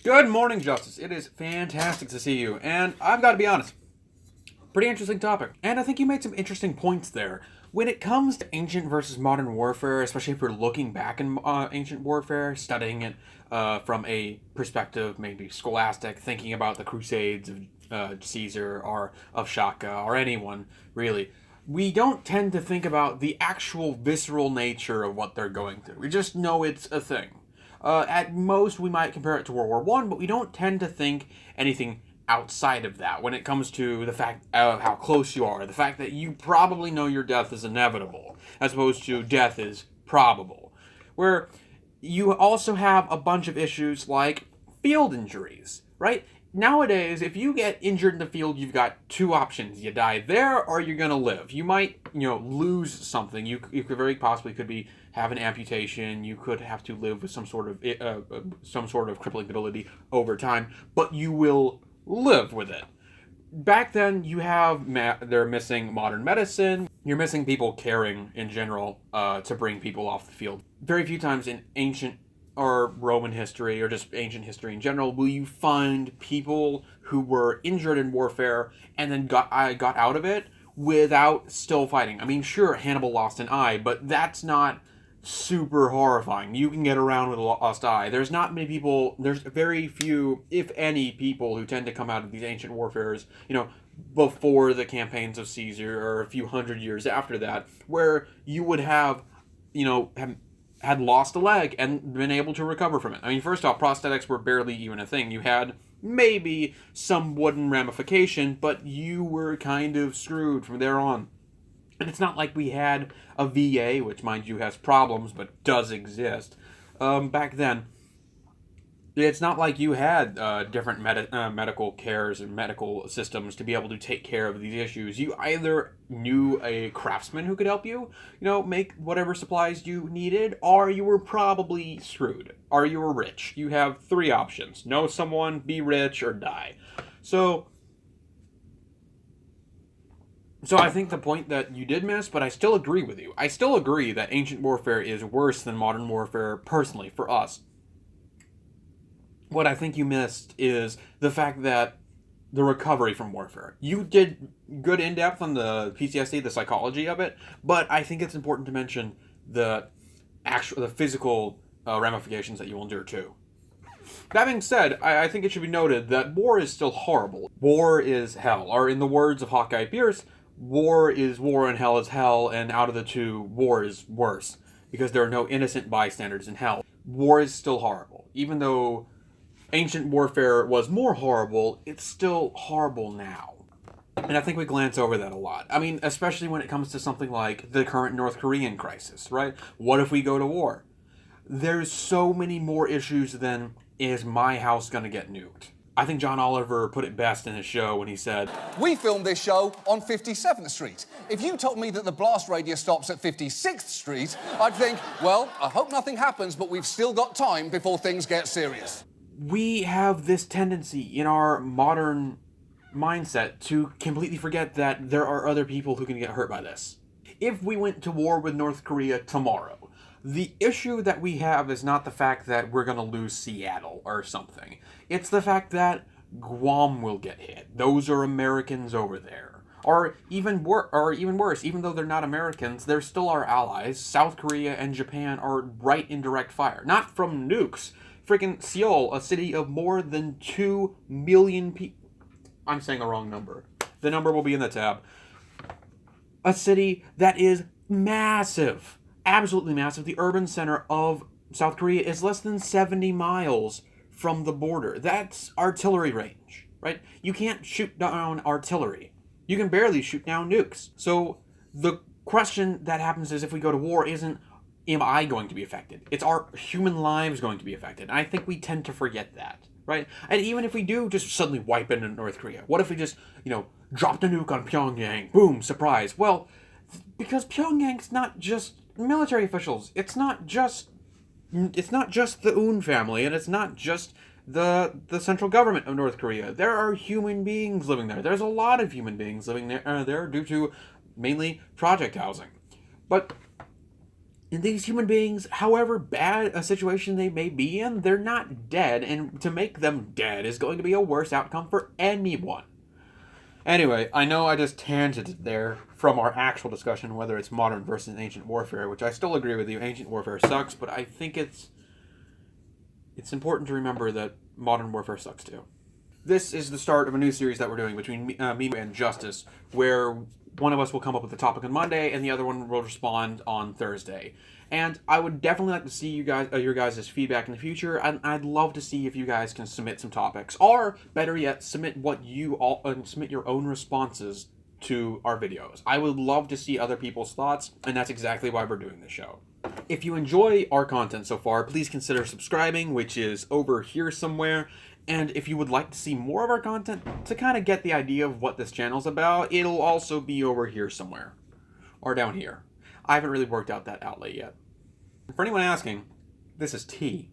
Good morning, Justice. It is fantastic to see you, and I've got to be honest, pretty interesting topic. And I think you made some interesting points there. When it comes to ancient versus modern warfare, especially if you're looking back in ancient warfare, studying it from a perspective maybe scholastic, thinking about the Crusades of Caesar or of Shaka or anyone, really, we don't tend to think about the actual visceral nature of what they're going through. We just know it's a thing. At most, we might compare it to World War One, but we don't tend to think anything outside of that when it comes to the fact of how close you are, the fact that you probably know your death is inevitable, as opposed to death is probable. Where you also have a bunch of issues like field injuries, right? Nowadays, if you get injured in the field, you've got two options. You die there or you're going to live. You might, lose something. You could very possibly have an amputation. You could have to live with some sort of crippling ability over time, but you will live with it. Back then, they're missing modern medicine. You're missing people caring in general to bring people off the field. Very few times in ancient or Roman history, or just ancient history in general, will you find people who were injured in warfare and then got out of it without still fighting. I mean, sure, Hannibal lost an eye, but that's not super horrifying. You can get around with a lost eye. There's very few, if any, people who tend to come out of these ancient warfares, before the campaigns of Caesar or a few hundred years after that, where you would have had lost a leg and been able to recover from it. I mean, first off, prosthetics were barely even a thing. You had maybe some wooden ramification, but you were kind of screwed from there on. And it's not like we had a VA, which, mind you, has problems, but does exist. Back then, it's not like you had different medical cares and medical systems to be able to take care of these issues. You either knew a craftsman who could help you, make whatever supplies you needed, or you were probably screwed, or you were rich. You have three options: know someone, be rich, or die. So I think the point that you did miss, but I still agree with you. I still agree that ancient warfare is worse than modern warfare, personally, for us. What I think you missed is the fact that the recovery from warfare. You did good in-depth on the PTSD, the psychology of it, but I think it's important to mention the physical ramifications that you will endure too. That being said, I think it should be noted that war is still horrible. War is hell, or in the words of Hawkeye Pierce, war is war and hell is hell, and out of the two, war is worse, because there are no innocent bystanders in hell. War is still horrible. Even though ancient warfare was more horrible, it's still horrible now. And I think we glance over that a lot. I mean, especially when it comes to something like the current North Korean crisis, right? What if we go to war? There's so many more issues than, is my house gonna get nuked? I think John Oliver put it best in his show when he said, "We filmed this show on 57th Street. If you told me that the blast radius stops at 56th Street, I'd think, well, I hope nothing happens, but we've still got time before things get serious." We have this tendency in our modern mindset to completely forget that there are other people who can get hurt by this. If we went to war with North Korea tomorrow, the issue that we have is not the fact that we're going to lose Seattle or something. It's the fact that Guam will get hit. Those are Americans over there. Or even worse, even though they're not Americans, they're still our allies. South Korea and Japan are right in direct fire. Not from nukes. Freaking Seoul, a city of more than 2 million people. I'm saying the wrong number. The number will be in the tab. A city that is massive. Absolutely massive. The urban center of South Korea is less than 70 miles from the border. That's artillery range, right? You can't shoot down artillery. You can barely shoot down nukes. So the question that happens is, if we go to war, isn't, am I going to be affected? It's our human lives going to be affected. And I think we tend to forget that, right? And even if we do just suddenly wipe into North Korea, what if we just, dropped a nuke on Pyongyang? Boom, surprise. Well, because Pyongyang's not just military officials. It's not just the Un family, and it's not just the central government of North Korea. There are human beings living there. There's a lot of human beings living there due to mainly project housing. But And these human beings, however bad a situation they may be in, they're not dead, and to make them dead is going to be a worse outcome for anyone. Anyway, I know I just tangented there from our actual discussion, whether it's modern versus ancient warfare, which I still agree with you. Ancient warfare sucks, but I think it's important to remember that modern warfare sucks too. This is the start of a new series that we're doing between me and Justice, where one of us will come up with a topic on Monday and the other one will respond on Thursday. And I would definitely like to see you guys, your guys' feedback in the future, and I'd love to see if you guys can submit some topics, or better yet, submit submit your own responses to our videos. I would love to see other people's thoughts, and that's exactly why we're doing this show. If you enjoy our content so far, please consider subscribing, which is over here somewhere. And if you would like to see more of our content to kind of get the idea of what this channel's about, it'll also be over here somewhere. Or down here. I haven't really worked out that outlay yet. For anyone asking, this is tea.